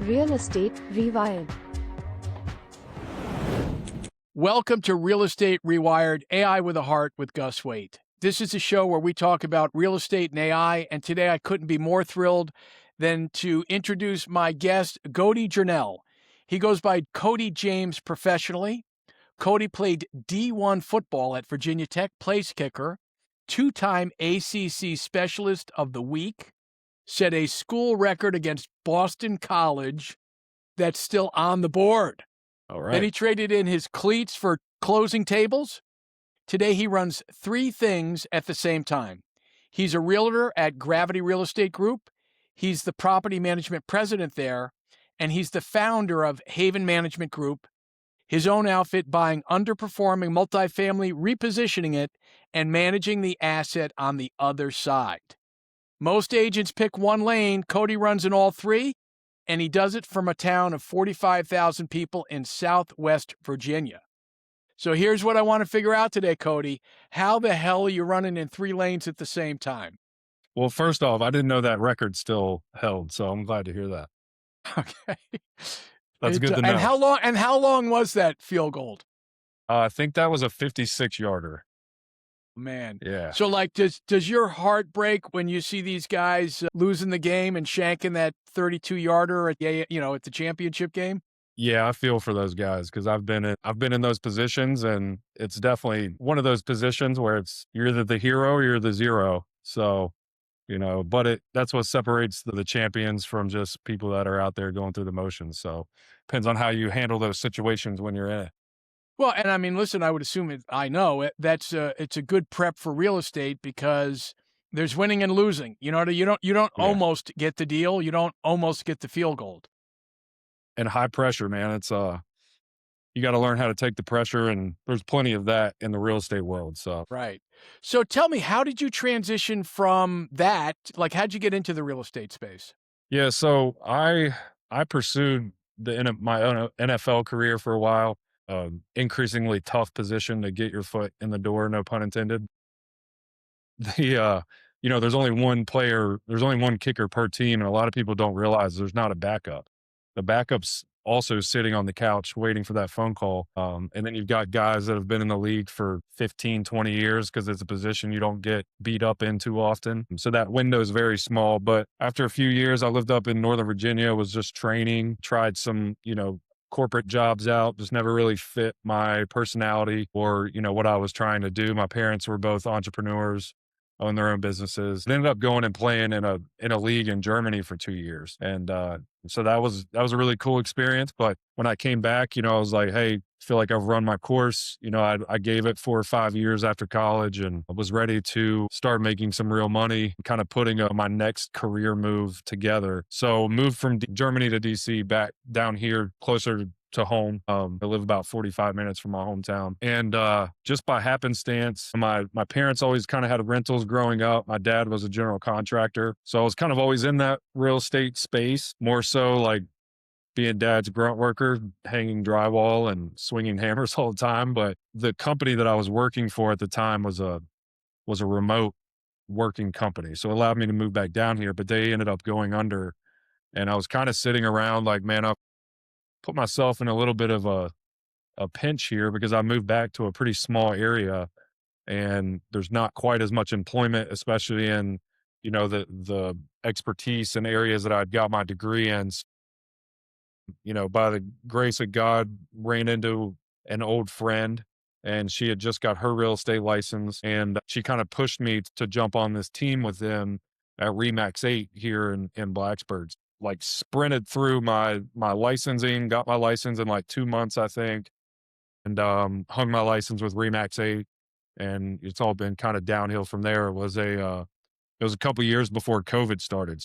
Real Estate Rewired. Welcome to Real Estate Rewired, AI with a Heart with Gus Waite. This is a show where we talk about real estate and AI, and today I couldn't be more thrilled than to introduce my guest, Cody Journell. He goes by Cody James professionally. Cody played D1 football at Virginia Tech, place kicker, two-time ACC Specialist of the Week, set a school record against Boston College that's still on the board. All right. Then he traded in his cleats for closing tables. Today he runs three things at the same time. He's a realtor at Gravity Real Estate Group. He's the property management president there, and he's the founder of Haven Management Group, his own outfit buying underperforming multifamily, repositioning it, and managing the asset on the other side. Most agents pick one lane. Cody runs in all three, and he does it from a town of 45,000 people in Southwest Virginia. So here's what I want to figure out today, Cody. How the hell are you running in three lanes at the same time? Well, first off, I didn't know that record still held, so I'm glad to hear that. Okay. That's good to know. And how long was that field goal? I think that was a 56-yarder. Man. Yeah. So like, does your heart break when you see these guys losing the game and shanking that 32-yarder at the championship game? Yeah, I feel for those guys because I've been in those positions, and it's definitely one of those positions where you're either the hero or you're the zero. So, but that's what separates the champions from just people that are out there going through the motions. So, depends on how you handle those situations when you're in it. Well, and I mean, listen, I would assume it's a good prep for real estate because there's winning and losing. You don't almost get the deal. You don't almost get the field goal. And high pressure, man. It's you got to learn how to take the pressure, and there's plenty of that in the real estate world. So right. So tell me, how did you transition from that? Like, how'd you get into the real estate space? Yeah, so I pursued my own NFL career for a while. Increasingly tough position to get your foot in the door, no pun intended. There's only one kicker per team, and a lot of people don't realize there's not a backup. The backup's also sitting on the couch waiting for that phone call. And then you've got guys that have been in the league for 15, 20 years because it's a position you don't get beat up in too often. So that window is very small. But after a few years, I lived up in Northern Virginia, was just training, tried some, corporate jobs out, just never really fit my personality or, what I was trying to do. My parents were both entrepreneurs, own their own businesses. They ended up going and playing in a league in Germany for 2 years. And so that was a really cool experience. But when I came back, I was like, hey, I feel like I've run my course. I gave it 4 or 5 years after college, and I was ready to start making some real money, kind of putting my next career move together. So moved from Germany to DC, back down here closer to home. I live about 45 minutes from my hometown. And just by happenstance, my parents always kind of had rentals growing up. My dad was a general contractor. So I was kind of always in that real estate space, more so like being dad's grunt worker, hanging drywall and swinging hammers all the time. But the company that I was working for at the time was a remote working company. So it allowed me to move back down here, but they ended up going under. And I was kind of sitting around like, man, I've put myself in a little bit of a pinch here because I moved back to a pretty small area, and there's not quite as much employment, especially in, the expertise and areas that I'd got my degree in. By the grace of God, ran into an old friend, and she had just got her real estate license, and she kind of pushed me to jump on this team with them at Remax 8 here in Blacksburg. Like sprinted through my licensing, got my license in like 2 months, I think, and hung my license with Remax 8, and it's all been kind of downhill from there. It was a couple years before COVID started.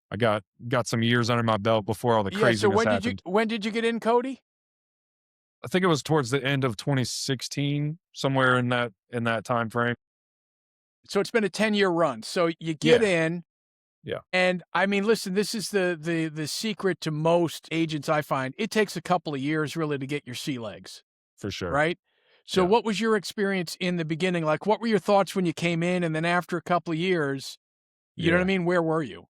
I got some years under my belt before all the craziness happened. When did you get in, Cody? I think it was towards the end of 2016, somewhere in that time frame. So it's been a 10-year run. So you get in. Yeah. And I mean, listen, this is the secret to most agents I find. It takes a couple of years really to get your sea legs. For sure. Right? So what was your experience in the beginning? Like, what were your thoughts when you came in? And then after a couple of years, you know what I mean? Where were you?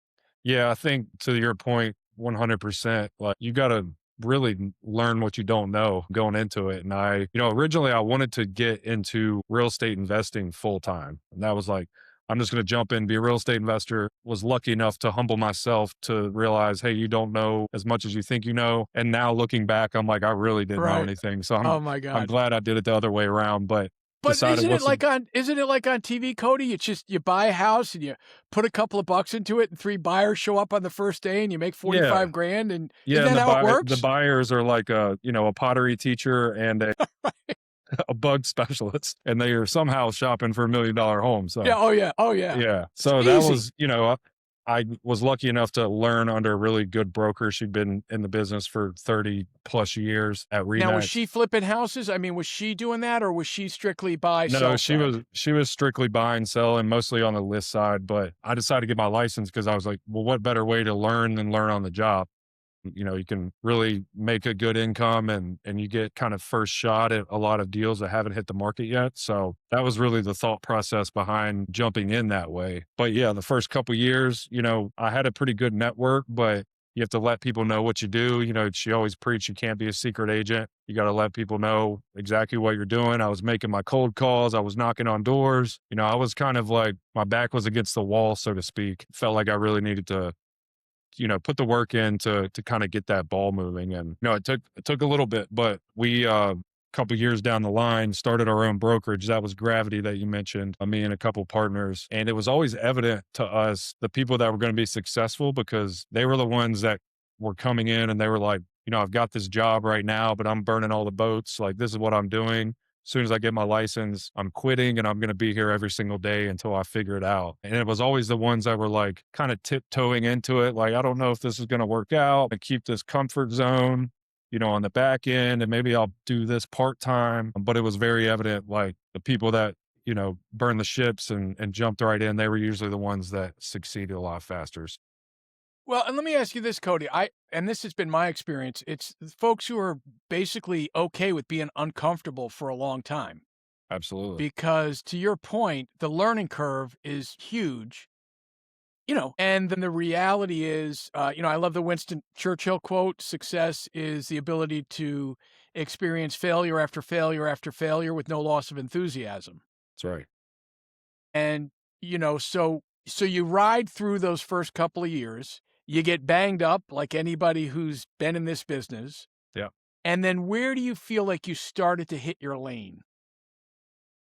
Yeah, I think to your point, 100%. Like you got to really learn what you don't know going into it. And originally I wanted to get into real estate investing full time. And that was like, I'm just going to jump in, be a real estate investor. Was lucky enough to humble myself to realize, hey, you don't know as much as you think you know. And now looking back, I'm like, I really didn't know Right. anything. So Oh my I'm God. glad I did it the other way around. But But decided isn't it like on TV, Cody? It's just you buy a house and you put a couple of bucks into it and 3 buyers show up on the first day and you make yeah. 45 grand, and Yeah, isn't and that how it the works? buyers are like a pottery teacher and a bug specialist, and they are somehow shopping for $1 million home. Yeah, So oh yeah, oh yeah. yeah, It's so that easy. was I was lucky enough to learn under a really good broker. She'd been in the business for 30 plus years at Now, was Remax. she flipping houses? I mean, was she doing that or was she strictly buy, No, sell side? she was strictly buy and sell and mostly on the list side. But I decided to get my license because I was like, well, what better way to learn than learn on the job? You can really make a good income and you get kind of first shot at a lot of deals that haven't hit the market yet. So that was really the thought process behind jumping in that way. But yeah, the first couple years, I had a pretty good network, but you have to let people know what you do. She always preached, you can't be a secret agent. You got to let people know exactly what you're doing. I was making my cold calls. I was knocking on doors. I was kind of like my back was against the wall, so to speak. Felt like I really needed to put the work in to kind of get that ball moving. And it took a little bit, but we a couple years down the line started our own brokerage. That was Gravity that you mentioned, me and a couple partners. And it was always evident to us the people that were going to be successful because they were the ones that were coming in and they were like, I've got this job right now, but I'm burning all the boats. Like this is what I'm doing. As soon as I get my license, I'm quitting and I'm going to be here every single day until I figure it out. And it was always the ones that were like kind of tiptoeing into it. Like, I don't know if this is going to work out and keep this comfort zone, on the back end. And maybe I'll do this part time. But it was very evident, like the people that, burned the ships and jumped right in, they were usually the ones that succeeded a lot faster. Well, and let me ask you this, Cody. And this has been my experience. It's folks who are basically okay with being uncomfortable for a long time. Absolutely. Because to your point, the learning curve is huge. And then the reality is, I love the Winston Churchill quote, success is the ability to experience failure after failure after failure with no loss of enthusiasm. That's right. And, so you ride through those first couple of years, you get banged up like anybody who's been in this business. Yeah. And then where do you feel like you started to hit your lane?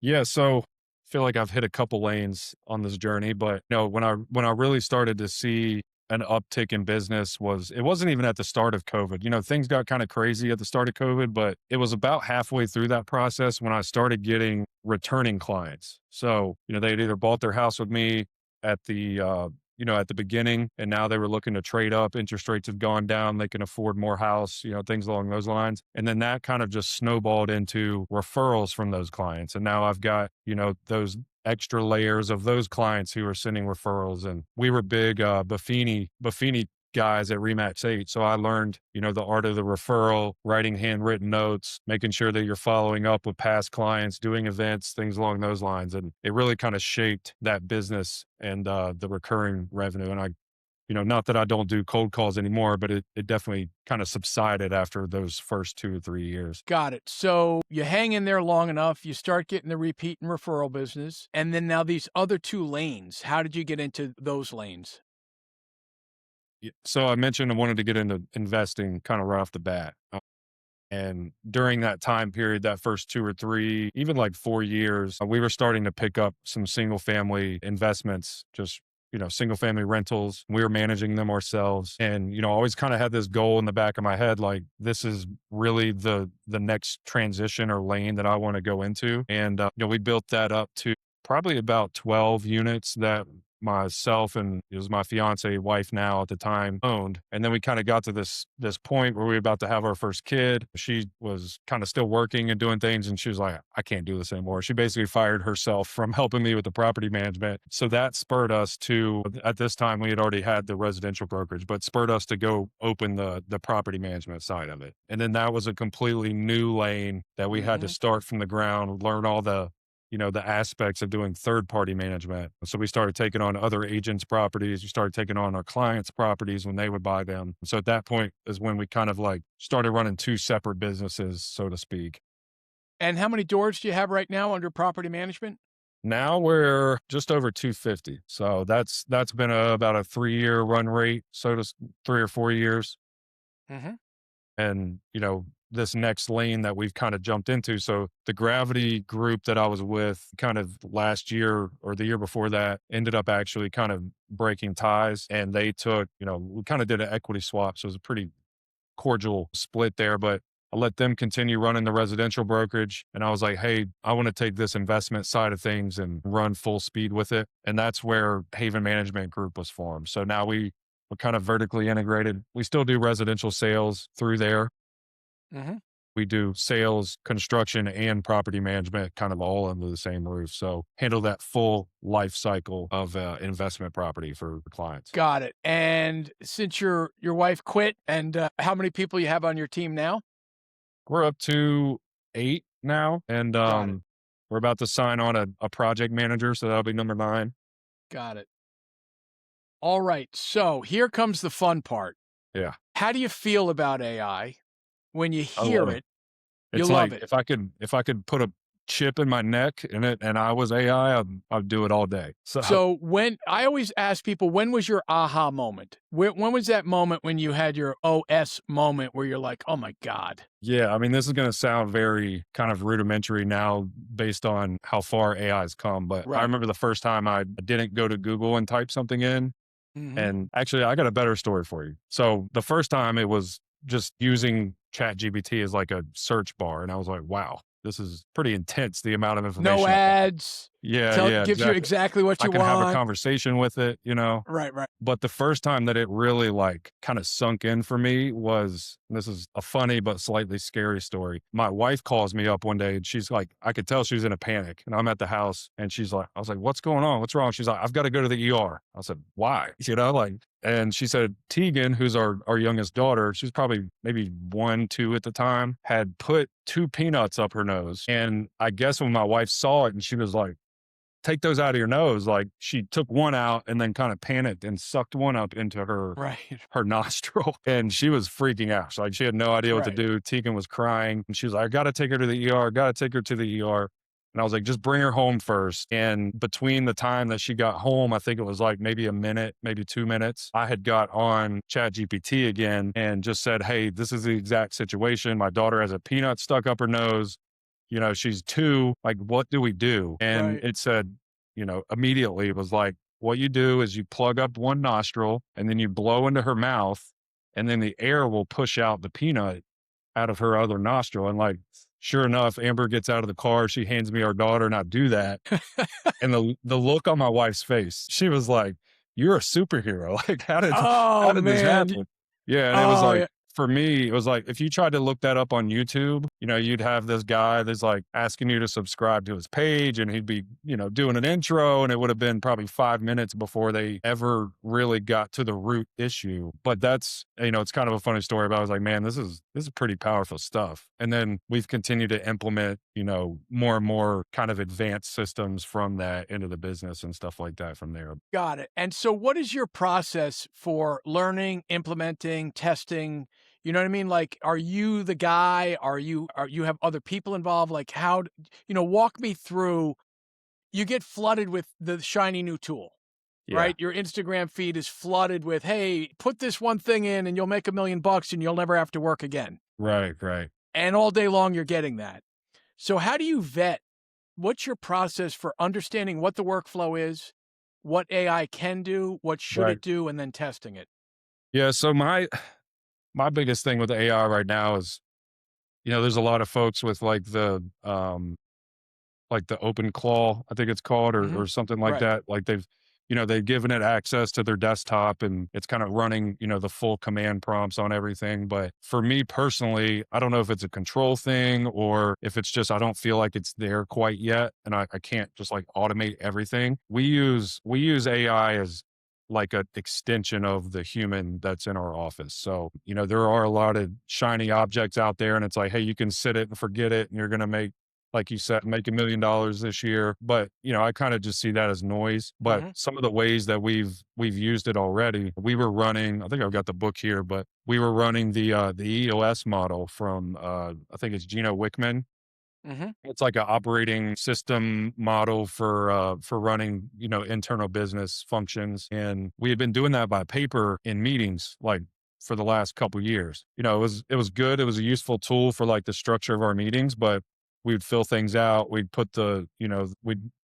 Yeah, so I feel like I've hit a couple lanes on this journey, but when I really started to see an uptick in business it wasn't even at the start of COVID. Things got kind of crazy at the start of COVID, but it was about halfway through that process when I started getting returning clients. So, they'd either bought their house with me at the at the beginning, and now they were looking to trade up. Interest rates have gone down. They can afford more house, things along those lines. And then that kind of just snowballed into referrals from those clients. And now I've got, those extra layers of those clients who are sending referrals. And we were big Buffini guys at Remax 8. So I learned, the art of the referral, writing handwritten notes, making sure that you're following up with past clients, doing events, things along those lines. And it really kind of shaped that business and the recurring revenue. And not that I don't do cold calls anymore, but it definitely kind of subsided after those first 2 or 3 years. Got it. So you hang in there long enough, you start getting the repeat and referral business. And then now these other 2 lanes, how did you get into those lanes? So I mentioned I wanted to get into investing kind of right off the bat. And during that time period, that first 2 or 3, even like 4 years, we were starting to pick up some single family investments, just, single family rentals. We were managing them ourselves. And, I always kind of had this goal in the back of my head, like this is really the next transition or lane that I want to go into. And, we built that up to probably about 12 units that myself and it was my fiance, wife now at the time, owned. And then we kind of got to this point where we were about to have our first kid. She was kind of still working and doing things, and she was like, I can't do this anymore. She basically fired herself from helping me with the property management. So that spurred us to, at this time we had already had the residential brokerage, but spurred us to go open the property management side of it. And then that was a completely new lane that we had to start from the ground, learn all the the aspects of doing third-party management. So we started taking on other agents' properties. We started taking on our clients' properties when they would buy them. So at that point is when we kind of like started running two separate businesses, so to speak. And how many doors do you have right now under property management? Now we're just over 250. So that's been about a 3-year run rate, 3 or 4 years. Mm-hmm. And, this next lane that we've kind of jumped into. So the Gravity group that I was with kind of last year or the year before that ended up actually kind of breaking ties, and they took, we kind of did an equity swap. So it was a pretty cordial split there, but I let them continue running the residential brokerage. And I was like, hey, I want to take this investment side of things and run full speed with it. And that's where Haven Management Group was formed. So now we're kind of vertically integrated. We still do residential sales through there. Mm-hmm. We do sales, construction, and property management kind of all under the same roof. So handle that full life cycle of investment property for clients. Got it. And since your wife quit, and how many people you have on your team now? We're up to 8 now, and we're about to sign on a project manager. So that'll be number 9. Got it. All right. So here comes the fun part. Yeah. How do you feel about AI? When you hear it, you it's love like it. if I could put a chip in my neck in it and I was AI, I'd do it all day. So when I always ask people, when was your aha moment? When was that moment when you had your OS moment where you're like, oh my God? Yeah, I mean, this is going to sound very kind of rudimentary now based on how far AI has come. But I remember the first time I didn't go to Google and type something in. Mm-hmm. And actually, I got a better story for you. So the first time it was just using ChatGPT as like a search bar. And I was like, wow, this is pretty intense, the amount of information. No ads. Yeah. Gives you exactly what you want. I can have a conversation with it, Right. But the first time that it really like kind of sunk in for me was, this is a funny but slightly scary story. My wife calls me up one day and she's like, I could tell she was in a panic, and I'm at the house and she's like, I was like, what's going on? What's wrong? She's like, I've got to go to the ER. I said, why? And she said, Tegan, who's our youngest daughter, she was probably maybe 1, 2 at the time, had put 2 peanuts up her nose. And I guess when my wife saw it and she was like, take those out of your nose, like she took one out and then kind of panicked and sucked one up into her nostril. And she was freaking out. Like she had no idea what to do. Tegan was crying and she was like, I got to take her to the ER. Got to take her to the ER. And I was like, just bring her home first. And between the time that she got home, I think it was like maybe a minute, maybe 2 minutes, I had got on ChatGPT again and just said, hey, this is the exact situation. My daughter has a peanut stuck up her nose. She's 2, like, what do we do? And it said, immediately it was like, what you do is you plug up one nostril and then you blow into her mouth and then the air will push out the peanut out of her other nostril. And like, sure enough, Amber gets out of the car. She hands me our daughter and I do that. And the look on my wife's face, she was like, you're a superhero. Like, how did this happen? Yeah. And it was like, for me, it was like, if you tried to look that up on YouTube, you'd have this guy that's like asking you to subscribe to his page and he'd be, doing an intro, and it would have been probably 5 minutes before they ever really got to the root issue. But that's, it's kind of a funny story, but I was like, man, this is pretty powerful stuff. And then we've continued to implement, more and more kind of advanced systems from that into the business and stuff like that from there. Got it. And so what is your process for learning, implementing, testing? You know what I mean? Like, are you the guy? Are you have other people involved? Like how, walk me through. You get flooded with the shiny new tool, right? Your Instagram feed is flooded with, hey, put this one thing in and you'll make $1 million and you'll never have to work again. Right. And all day long you're getting that. So how do you vet? What's your process for understanding what the workflow is, what AI can do, what should it do, and then testing it? Yeah. So my biggest thing with AI right now is, there's a lot of folks with like the open claw, I think it's called, or something like that. Like they've given it access to their desktop and it's kind of running, the full command prompts on everything. But for me personally, I don't know if it's a control thing or if it's just, I don't feel like it's there quite yet. And I can't just like automate everything. We use AI as like an extension of the human that's in our office. So, there are a lot of shiny objects out there and it's like, hey, you can sit it and forget it and you're going to make like you said, make $1 million this year. But, I kind of just see that as noise. But Mhm. some of the ways that we've used it already, we were running, I think I've got the book here, but we were running the EOS model from, I think it's Gino Wickman. Mhm. It's like an operating system model for running, internal business functions. And we had been doing that by paper in meetings, like for the last couple years. It was good. It was a useful tool for like the structure of our meetings, but we'd fill things out. We'd put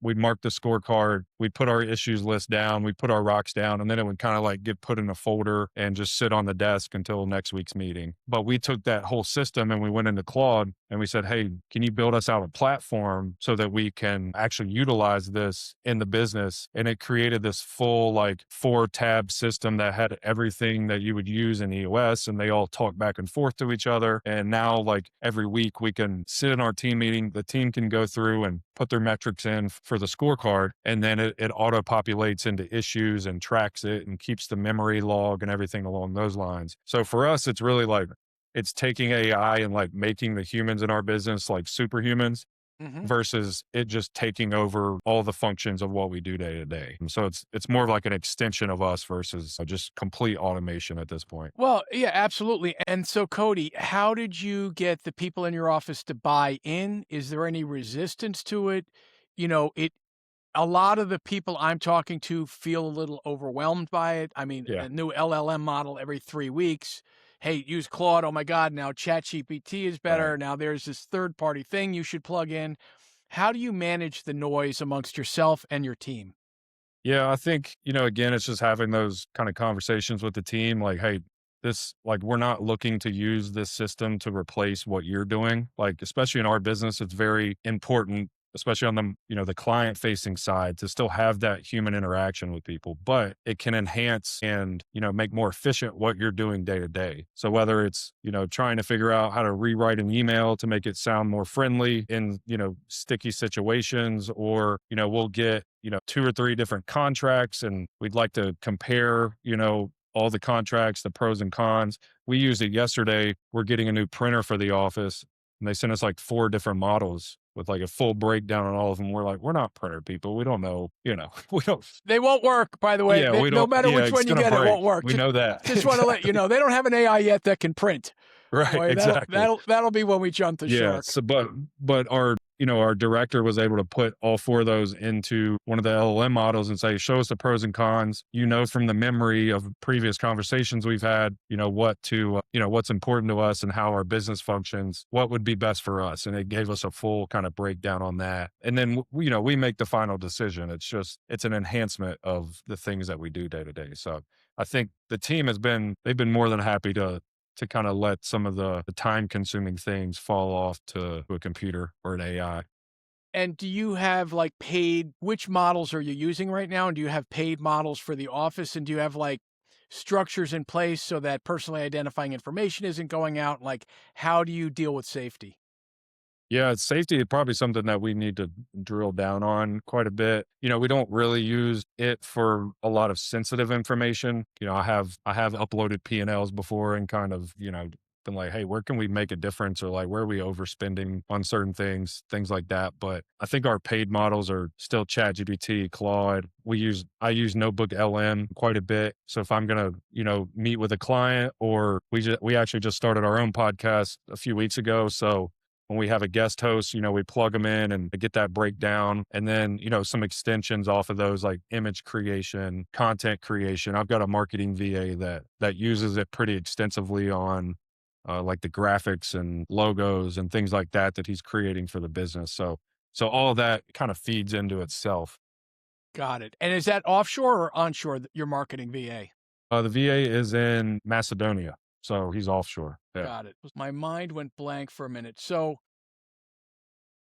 we'd mark the scorecard. We'd put our issues list down. We'd put our rocks down, and then it would kind of like get put in a folder and just sit on the desk until next week's meeting. But we took that whole system and we went into Claude and we said, "Hey, can you build us out a platform so that we can actually utilize this in the business?" And it created this full like 4-tab system that had everything that you would use in EOS, and they all talk back and forth to each other. And now like every week we can sit in our team meeting, the team can go through and put their metrics in for the scorecard, and then it auto populates into issues and tracks it and keeps the memory log and everything along those lines. So for us, it's really like it's taking AI and like making the humans in our business like superhumans Mhm. versus it just taking over all the functions of what we do day to day. And so it's more of like an extension of us versus just complete automation at this point. Well, yeah, absolutely. And so, Cody, how did you get the people in your office to buy in? Is there any resistance to it? It a lot of the people I'm talking to feel a little overwhelmed by it. I mean, Yeah. a new LLM model every 3 weeks. Hey, use Claude. Oh my God, now ChatGPT is Right. better. Now there's this third-party thing you should plug in. How do you manage the noise amongst yourself and your team? Yeah, I think, again, it's just having those kind of conversations with the team like, hey, we're not looking to use this system to replace what you're doing. Like, especially in our business, it's very important, especially on the client facing side, to still have that human interaction with people, but it can enhance and, make more efficient what you're doing day to day. So whether it's, trying to figure out how to rewrite an email to make it sound more friendly in, sticky situations, or, we'll get, 2 or 3 different contracts and we'd like to compare, all the contracts, the pros and cons. We used it yesterday. We're getting a new printer for the office and they sent us like 4 different models with like a full breakdown on all of them. We're like, we're not printer people. We don't know, we don't, They won't work, by the way. yeah, No matter yeah, which it's one you going to get, it break. won't work. We know that. Just want to let you Exactly. know, they don't have an AI yet that can print. Right. Boy, that'll Exactly. that'll that'll be when we jump the Yeah. shark. So, but our director was able to put all 4 of those into one of the LLM models and say, show us the pros and cons, from the memory of previous conversations we've had, what's important to us and how our business functions, what would be best for us. And it gave us a full kind of breakdown on that. And then, we make the final decision. It's an enhancement of the things that we do day to day. So I think the team they've been more than happy to kind of let some of the time consuming things fall off to a computer or an AI. And do you have like paid, which models are you using right now? And do you have paid models for the office? And do you have like structures in place so that personally identifying information isn't going out? Like, how do you deal with safety? Yeah, it's safety is probably something that we need to drill down on quite a bit. We don't really use it for a lot of sensitive information. I have uploaded P&Ls before and kind of, been like, hey, where can we make a difference, or like where are we overspending on certain things like that. But I think our paid models are still ChatGPT, Claude. I use Notebook LM quite a bit. So if I'm gonna, meet with a client, or we actually just started our own podcast a few weeks ago. So when we have a guest host, we plug them in and get that breakdown. And then, some extensions off of those, like image creation, content creation. I've got a marketing VA that uses it pretty extensively on like the graphics and logos and things like that he's creating for the business. So all of that kind of feeds into itself. Got it. And is that offshore or onshore, your marketing VA? The VA is in Macedonia, so he's offshore. Yeah. Got it. My mind went blank for a minute. So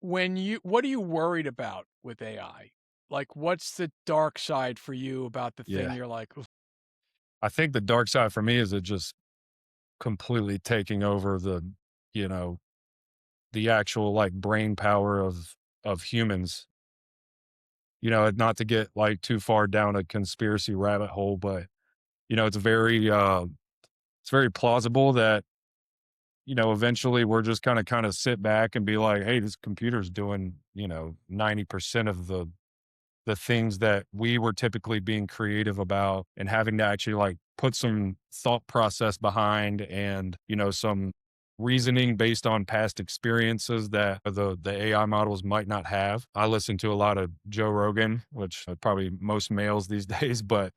what are you worried about with AI? Like, what's the dark side for you about the thing Yeah. you're like, "Ugh." I think the dark side for me is it just completely taking over you know, the actual like brain power of humans. Not to get like too far down a conspiracy rabbit hole, but it's very plausible that, eventually we're just kind of sit back and be like, hey, this computer's doing, 90% of the things that we were typically being creative about, and having to actually like put some thought process behind, and, some reasoning based on past experiences that the AI models might not have. I listen to a lot of Joe Rogan, which probably most males these days, but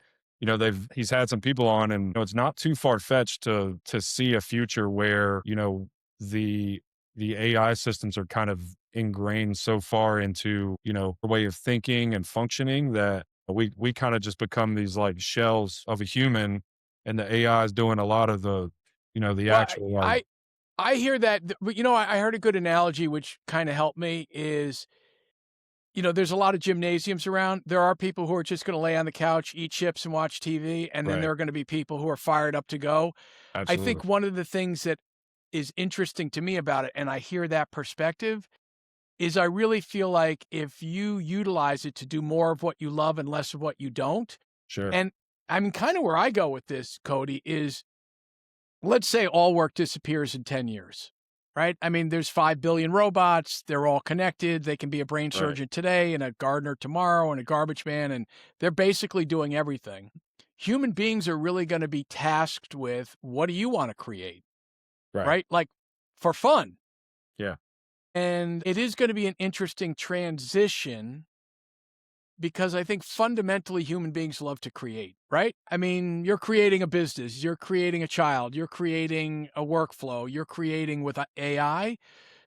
he's had some people on, and it's not too far fetched to see a future where, the the AI systems are kind of ingrained so far into, a way of thinking and functioning that we kind of just become these like shells of a human, and the AI is doing a lot of the Well, actual like, I hear that, but I heard a good analogy which kind of helped me is, there's a lot of gymnasiums around. There are people who are just going to lay on the couch, eat chips, and watch TV, and then right, there are going to be people who are fired up to go. I think absolutely. one of the things that is interesting to me about it, and I hear that perspective, is I really feel like if you utilize it to do more of what you love and less of what you don't, Sure. and I mean, kind of where I go with this, Cody, is let's say all work disappears in 10 years, right? I mean, there's 5 billion robots. They're all connected. They can be a brain Right. surgeon today and a gardener tomorrow and a garbage man, and they're basically doing everything. Human beings are really going to be tasked with, what do you want to create, Right. right? Like for fun. Yeah. And it is going to be an interesting transition because I think fundamentally human beings love to create, right? I mean, you're creating a business, you're creating a child, you're creating a workflow, you're creating with AI.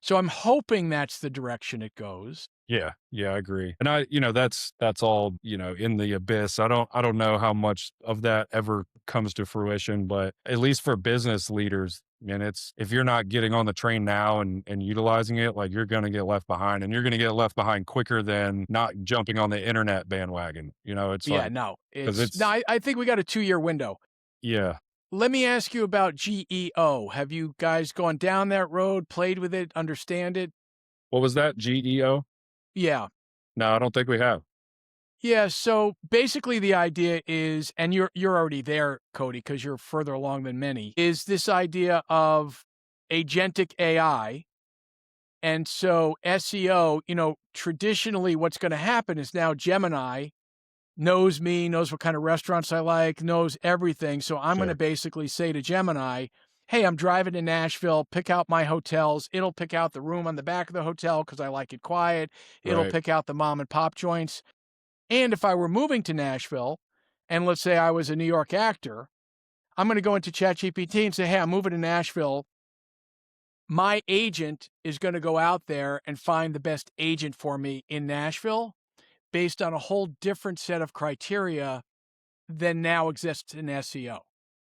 So I'm hoping that's the direction it goes. Yeah, yeah, I agree. And that's all, in the abyss. I don't know how much of that ever comes to fruition, but at least for business leaders, and it's, if you're not getting on the train now and utilizing it, like, you're going to get left behind, and you're going to get left behind quicker than not jumping on the internet bandwagon. It's Yeah, like, no, cuz no, it's I think we got a 2-year window. yeah. Let me ask you about GEO. Have you guys gone down that road, played with it, understand it? What was that? GEO? Yeah. No, I don't think we have. Yeah, so basically the idea is, and you're already there, Cody, because you're further along than many, is this idea of agentic AI. And so SEO, traditionally what's going to happen is now Gemini knows me, knows what kind of restaurants I like, knows everything. So I'm going to Sure. basically say to Gemini, hey, I'm driving to Nashville, pick out my hotels. It'll pick out the room on the back of the hotel because I like it quiet. It'll Right. pick out the mom and pop joints. And if I were moving to Nashville, and let's say I was a New York actor, I'm going to go into ChatGPT and say, hey, I'm moving to Nashville. My agent is going to go out there and find the best agent for me in Nashville based on a whole different set of criteria than now exists in SEO.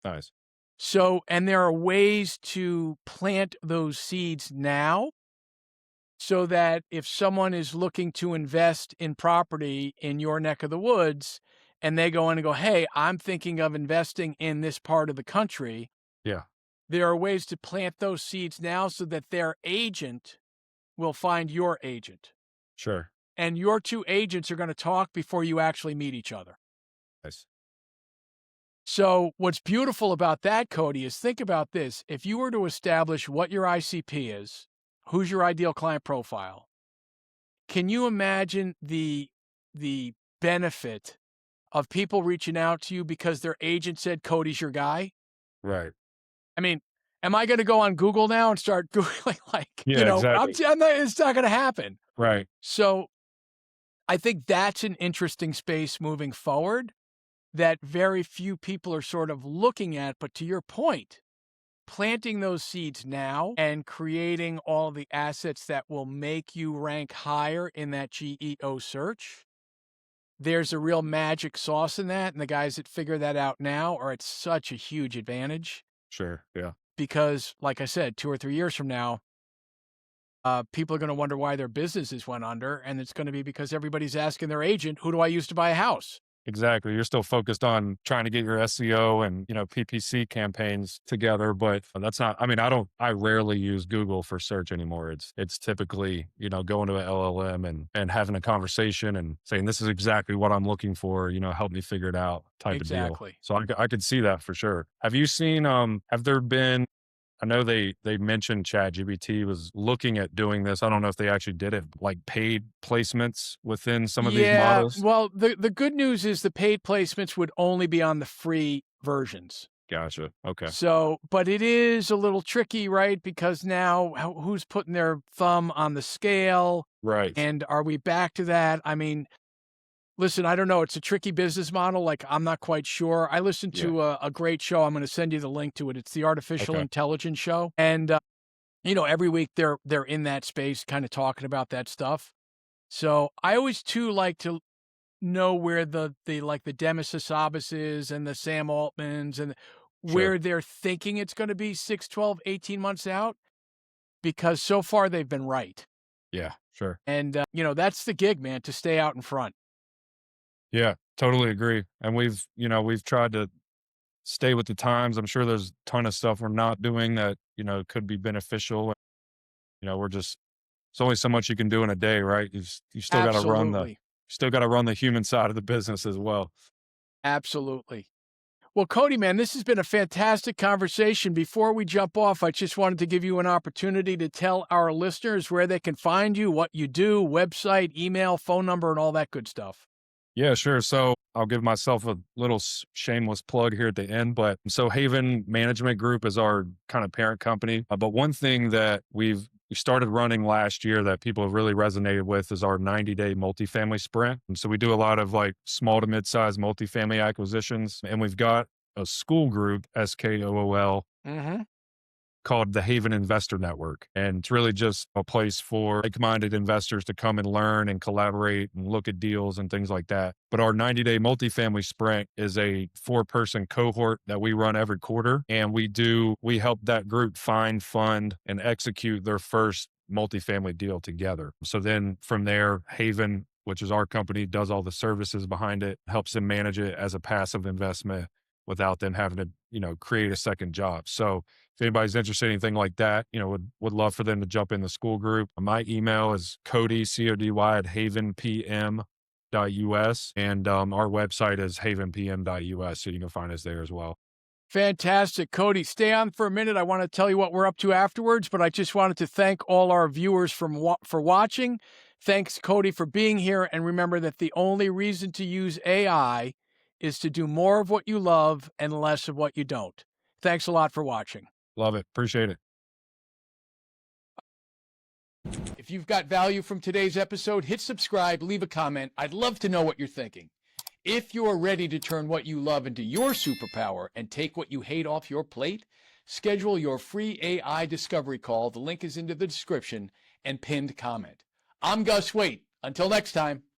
Nice. So, and there are ways to plant those seeds now so that if someone is looking to invest in property in your neck of the woods and they go in and go, hey, I'm thinking of investing in this part of the country, Yeah. there are ways to plant those seeds now so that their agent will find your agent. Sure. And your two agents are going to talk before you actually meet each other. Nice. So what's beautiful about that, Cody, is think about this. If you were to establish what your ICP is, who's your ideal client profile, can you imagine the benefit of people reaching out to you because their agent said Cody's your guy? Right. I mean, am I going to go on Google now and start Googling Yeah, exactly. it's not going to happen. Right. So I think that's an interesting space moving forward that very few people are sort of looking at. But to your point, planting those seeds now and creating all the assets that will make you rank higher in that GEO search, there's a real magic sauce in that. And the guys that figure that out now are at such a huge advantage Sure. Yeah. because, like I said, 2 or 3 years from now, people are going to wonder why their businesses went under. And it's going to be because everybody's asking their agent, who do I use to buy a house? Exactly. You're still focused on trying to get your SEO and, PPC campaigns together, but that's not, I rarely use Google for search anymore. It's typically, going to an LLM and having a conversation and saying, this is exactly what I'm looking for, help me figure it out type of deal. Exactly. So I could see that for sure. Have you seen, have there been I know they mentioned ChatGPT was looking at doing this. I don't know if they actually did it, like paid placements within some of these Yeah, models. well, the good news is the paid placements would only be on the free versions. Gotcha. Okay. So, but it is a little tricky, right? Because now who's putting their thumb on the scale? Right. And are we back to that? I mean, listen, I don't know. It's a tricky business model. Like, I'm not quite sure. I listened Yeah. to a great show. I'm going to send you the link to it. It's the Artificial Okay. Intelligence Show. And, every week they're in that space kind of talking about that stuff. So I always too like to know where the like the Demis Hassabis's and the Sam Altmans and Sure. where they're thinking it's going to be 6, 12, 18 months out, because so far they've been right. Yeah. Sure. And, that's the gig, man, to stay out in front. Yeah. Totally agree. And we've tried to stay with the times. I'm sure there's a ton of stuff we're not doing that, could be beneficial. We're just, it's only so much you can do in a day, right? You still got to Absolutely. run the human side of the business as well. Absolutely. Well, Cody, man, this has been a fantastic conversation. Before we jump off, I just wanted to give you an opportunity to tell our listeners where they can find you, what you do, website, email, phone number, and all that good stuff. Yeah, sure. So I'll give myself a little shameless plug here at the end. But so Haven Management Group is our kind of parent company. But one thing that we started running last year that people have really resonated with is our 90-day multifamily sprint. And so we do a lot of like small to mid-sized multifamily acquisitions. And we've got a school group, SKOOL, Mm-hmm. called the Haven Investor Network. And it's really just a place for like-minded investors to come and learn and collaborate and look at deals and things like that. But our 90-day multifamily sprint is a 4-person cohort that we run every quarter. And we help that group find, fund, and execute their first multifamily deal together. So then from there, Haven, which is our company, does all the services behind it, helps them manage it as a passive investment without them having to, create a second job. So if anybody's interested in anything like that, would love for them to jump in the school group. My email is Cody, CODY at havenpm.us. And our website is havenpm.us. So you can find us there as well. Fantastic. Cody, stay on for a minute. I want to tell you what we're up to afterwards, but I just wanted to thank all our viewers for watching. Thanks, Cody, for being here. And remember that the only reason to use AI is to do more of what you love and less of what you don't. Thanks a lot for watching. Love it. Appreciate it. If you've got value from today's episode, hit subscribe, leave a comment. I'd love to know what you're thinking. If you're ready to turn what you love into your superpower and take what you hate off your plate, schedule your free AI discovery call. The link is in the description and pinned comment. I'm Gus Waite. Until next time.